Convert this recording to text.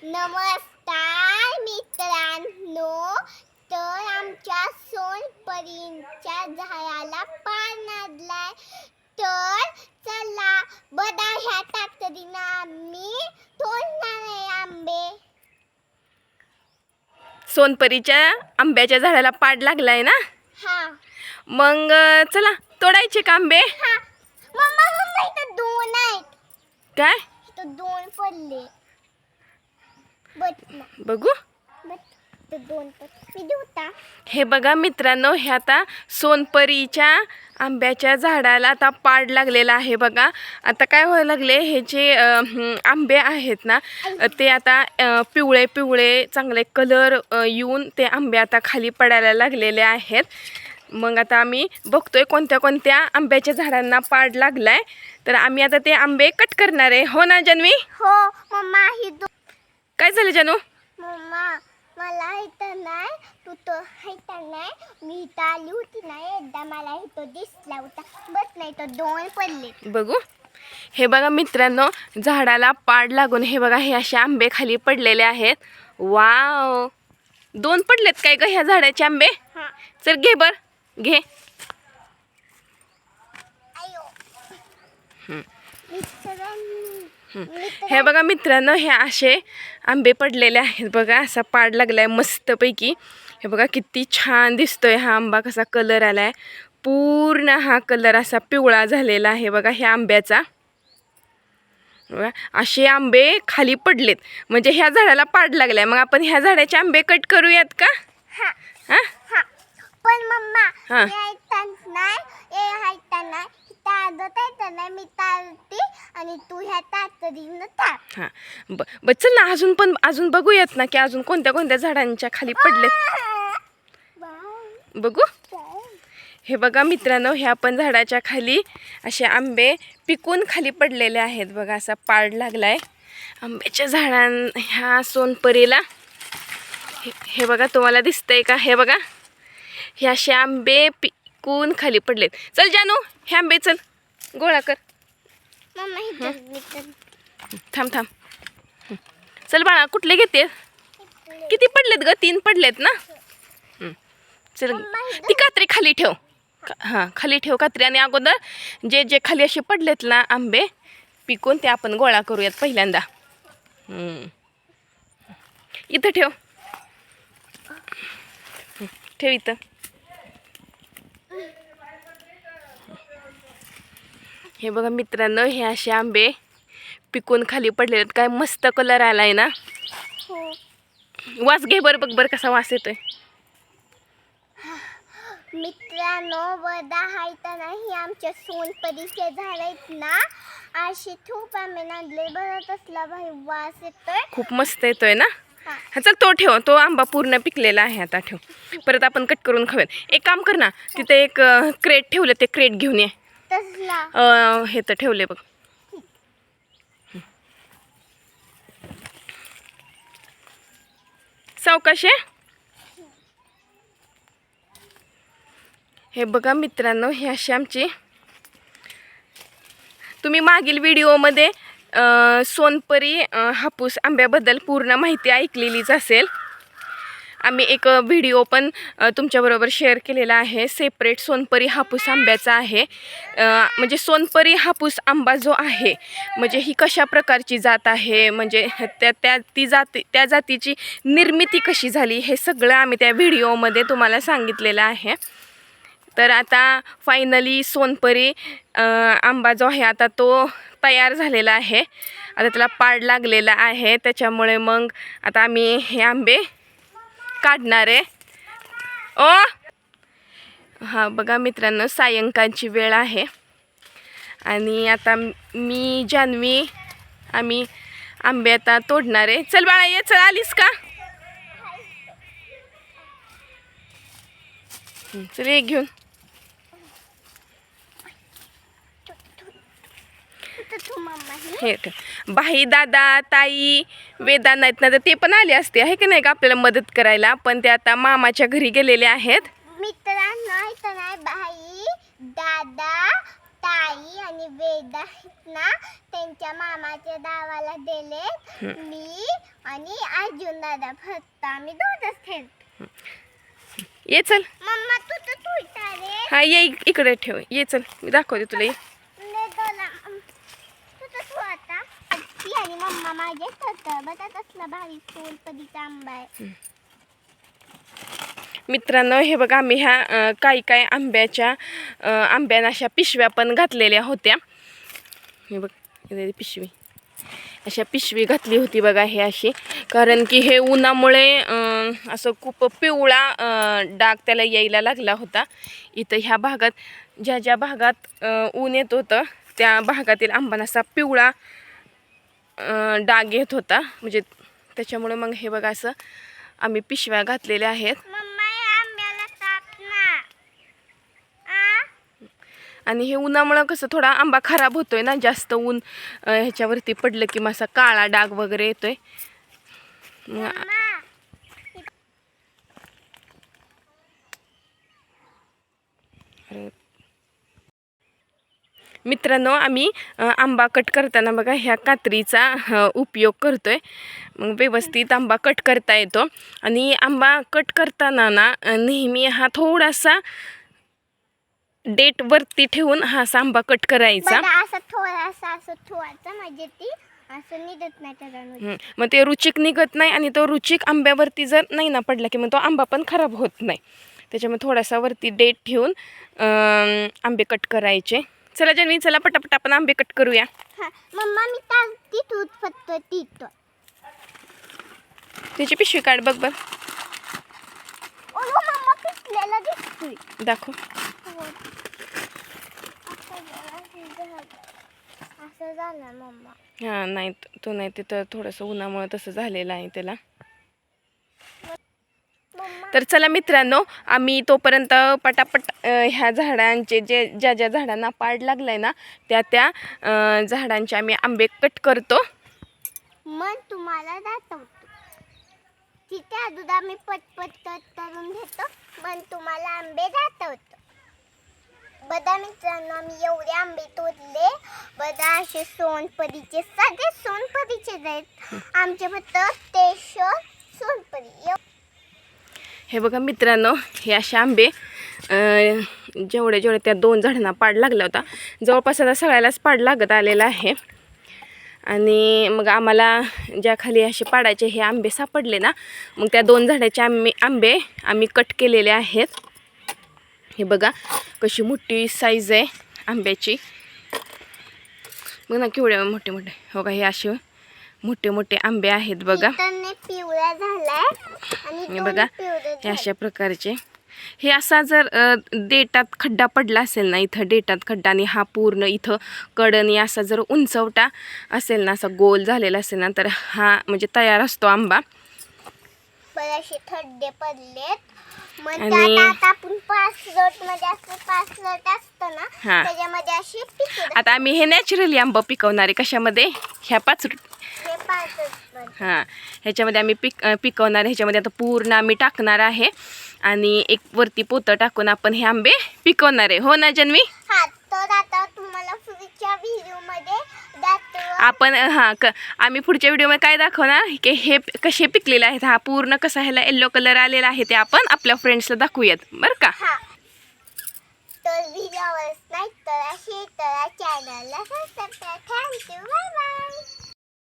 नमस्कार मित्रांनो, तर आमच्या सोनपरीच्या झाडाला पान लागलाय. तर चला बघा, ह्या तातडीनं आम्ही तोडणार आहे आंबे. सोनपरीच्या आंब्याच्या झाडाला पाड लागलाय ना. हा मग चला तोडायचे का आंबे. हा मम्मा मम्मा इथं दोन आहेत. काय इथं दोन पडले. बघू. दोन होता. हे बघा मित्रांनो, हे आता सोनपरीच्या आंब्याच्या झाडाला आता पाड लागलेला आहे. बघा आता काय व्हायला लागले, हे जे आंबे आहेत ना ते आता पिवळे पिवळे चांगले कलर येऊन ते आंबे आता खाली पडायला लागलेले आहेत. मग आता आम्ही बघतोय कोणत्या कोणत्या आंब्याच्या झाडांना पाड लागलाय. तर आम्ही आता ते आंबे कट करणार आहे. हो ना जानवी. हो मम्मा. ही काय झालं जानू. मम्मा मला इथं नाही, तू तर इथं नाही. मी इथं आली होती ना एकदा, मला इथं दिसला होता. बस नाही तर दोन पडले. बघू. हे बघा मित्रांनो, झाडाला पाड लागून हे बघा हे असे आंबे खाली पडलेले आहेत. वाव, दोन पडलेत काय ग ह्या झाडाचे आंबे. चल घे बर घे. हे बघा मित्रांनो, हे असे आंबे पडलेले आहेत. बघा असा पाड लागलाय मस्तपैकी. हे बघा किती छान दिसतोय हा आंबा, कसा कलर आलाय. पूर्ण हा कलर असा पिवळा झालेला आहे बघा ह्या आंब्याचा. बघा असे आंबे खाली पडलेत, म्हणजे ह्या झाडाला पाड लागलाय. मग आपण ह्या झाडाचे आंबे कट करूयात का. हा पण मम्मा नाही, मी तारते आणि तू ह्या तातडीनं ताप. हां चल ना, अजून बघूयात ना की अजून कोणत्या कोणत्या झाडांच्या खाली पडलेत. बघू. हे बघा मित्रांनो, ह्या पण झाडाच्या खाली असे आंबे पिकून खाली पडलेले आहेत. बघा असा पाड लागलाय आंब्याच्या ह्या सोनपरीला. हे बघा तुम्हाला दिसतंय का. हे बघा हे असे आंबे पिकून खाली पडलेत. चल जानू, हे आंबे चल गोळा कर. थांब चल बाळा, कुठले घेते. किती पडलेत ग. 3 पडलेत ना. चल ती कात्री खाली ठेव. हां खाली ठेव कात्री. आणि अगोदर जे जे खाली असे पडलेत ना आंबे पिकून, ते आपण गोळा करूयात पहिल्यांदा. इथं ठेव. ठेव इथं. हे बघा मित्रांनो, हे असे आंबे पिकून खाली पडलेले आहेत. काय मस्त कलर आलाय ना. वास घे बरं. बघ कसा वास येतोय. मित्रांनो बघा, हाय तर नाही आमच्या सोनपरीचे झाड आहेत ना, अशी खूप आंबे नांदले. बघा कसला भाई वास येतोय. खूप मस्त येतोय ना. हा चल तो ठेव. तो आंबा पूर्ण पिकलेला आहे. आता ठेव. परत आपण कट करून खाऊयात. एक काम कर ना, तिथे एक क्रेट ठेवलं, ते क्रेट घेऊन ये. हे तर ठेवले बघ. सावकाशे. हे बघा मित्रांनो, हे अशी आमची, तुम्ही मागील व्हिडिओमध्ये सोनपरी हापूस आंब्याबद्दल पूर्ण माहिती ऐकलेलीच असेल. आम्ही एक व्हिडिओ पण तुमच्याबरोबर शेअर केलेला आहे, सेपरेट सोनपरी हापूस आंब्याचा आहे. म्हणजे सोनपरी हापूस आंबा जो आहे, म्हणजे ही कशा प्रकारची जात आहे, म्हणजे त्या जातीची निर्मिती कशी झाली, हे सगळं आम्ही त्या व्हिडिओमध्ये तुम्हाला सांगितलेलं आहे. तर आता फायनली सोनपरी आंबा जो आहे आता तो तयार झालेला आहे. आता त्याला पाड लागलेला आहे, त्याच्यामुळे मग आता आम्ही हे आंबे काढणार आहे. हां बघा मित्रांनो, सायंकाळची वेळ आहे आणि आता मी जानवी आम्ही आंबे आता तोडणार आहे. चल बाळा ये. चल आलीस का. चल ये घेऊन. हे बाई दादा ताई वेदांत नाहीत ना, तर ते पण आले असते आहे की नाही का आपल्याला मदत करायला, पण ते आता मामाच्या घरी गेलेले आहेत. मित्रांनो इथं नाही, बाई दादा ताई आणि वेदा आहेत ना, त्यांच्या मामाच्या गावाला गेले. मी आणि अर्जुन दादा फक्त आम्ही दोघंच खेळतो. ये चल. मम्मा तू तर तुळता रे. हा ये इकडे ठेव. ये चल मी दाखवते तुला. ये तू तर तू आता ती आणि मम्मा माझे तर बघा कसला भारी सोनपरीचा आंबा आहे. मित्रांनो हे बघा आम्ही ह्या काही आंब्यांना अशा पिशव्या पण घातलेल्या होत्या. हे बघ पिशवी, अशा पिशवी घातली होती बघा हे अशी, कारण की हे उन्हामुळे असं खूप पिवळा डाग त्याला यायला लागला होता. इथं ह्या भागात ज्या भागात ऊन येत होतं त्या भागातील आंबांना असा पिवळा डाग येत होता, म्हणजे त्याच्यामुळे मग हे बघा असं आम्ही पिशव्या घातलेल्या आहेत. आणि हे उन्हामुळं कसं थोडा आंबा खराब होतोय ना, जास्त ऊन ह्याच्यावरती पडलं की मग असा काळा डाग वगैरे येतोय. मित्रांनो आम्ही आंबा कट करताना बघा ह्या कात्रीचा उपयोग करतोय. मग व्यवस्थित आंबा कट करता येतो. आणि आंबा कट करताना ना नेहमी हा थोडासा डेट वरती ठेवून हा आंबा कट करायचा. असं थोडासा असं ठेवायचं म्हणजे ती असं निघत नाही त्याला. मग ते रुचिक निघत नाही, आणि तो रुचिक आंब्यावरती जर नाही ना पडला की मग तो आंबा पण खराब होत नाही. त्याच्यामुळे थोडासा वरती डेट ठेवून आंबे कट करायचे. चला जन्वी, चला पटापट आपण आंबे कट करूया. मम्मा मी ती दूध फक्त तिथं त्याची पिशवी काढ बघ बर. मम्मा पिकलेला दिसतोय. दाखव. असं झालं मम्मा. हा नाही तो नाही, तिथं थोडंसं उन्हामुळे तसं झालेलं आहे त्याला. तर चला मित्रांनो आम्ही तोपर्यंत पटापट ह्या झाडांचे ज्या झाडांना पाड लागलाय ना त्या झाडांचे आम्ही आंबे कट करतो. मग तुम्हाला दाखवतो. तिथे अगोदर आम्ही पटपट कट करून घेतो, पण तुम्हाला आंबे दाखवतो. बघा मित्रांनो आम्ही एवढे आंबे तोडले. बघा असे सोनपरीचे, सगळे सोनपरीचे आहेत आमचे, फक्त स्पेशल सोनपरी. हे बघा मित्रांनो हे असे आंबे जेवढे त्या 2 झाडांना पाड लागला होता, जवळपास आता सगळ्यालाच पाड लागत आलेला आहे. आणि मग आम्हाला ज्या खाली असे पाडाचे हे आंबे सापडले ना, मग त्या 2 झाडाचे आंबे आम्ही कट केलेले आहेत. हे बघा कशी मोठी साईज आहे आंब्याची. बघ ना केवढे मोठे मोठे. हो का हे असे मोठे मोठे आंबे आहेत बघा. पिवळा झालाय आणि बघा हे अशा प्रकारचे. हे असा जर देठात खड्डा पडला असेल ना, इथं देठात खड्डा आणि हा पूर्ण इथं कडनी असा जर उंचवटा असेल ना, असा गोल झालेला असेल ना, तर हा म्हणजे तयार असतो आंबा. बरेचसे खड्डे पडलेत. आणि आता आपण 5 लट मध्ये असं 5 लट असतं ना, त्याच्यामध्ये अशी आता आम्ही हे नॅचरली आंबा पिकवणार आहे. कशामध्ये? ह्या 5 हां ह्याच्यामध्ये आम्ही पिकवणार आहे. ह्याच्यामध्ये आता पूर्ण आम्ही टाकणार आहे आणि एक वरती पोतं टाकून आपण हे आंबे पिकवणार आहे. हो ना जन्वी? हां. तर आता तुम्हाला पुढच्या व्हिडिओमध्ये आपण आम्ही पुढच्या व्हिडिओमध्ये काय दाखवणार की हे कसे पिकलेले आहेत. हा पूर्ण कसा ह्याला येल्लो कलर आलेला आहे ते आपण आपल्या फ्रेंड्सला दाखवूयात बरं का. तर व्हिडिओवर लाईक करा, शेअर करा, चॅनलला सबस्क्राईब करा. थँक्यू. Bye bye.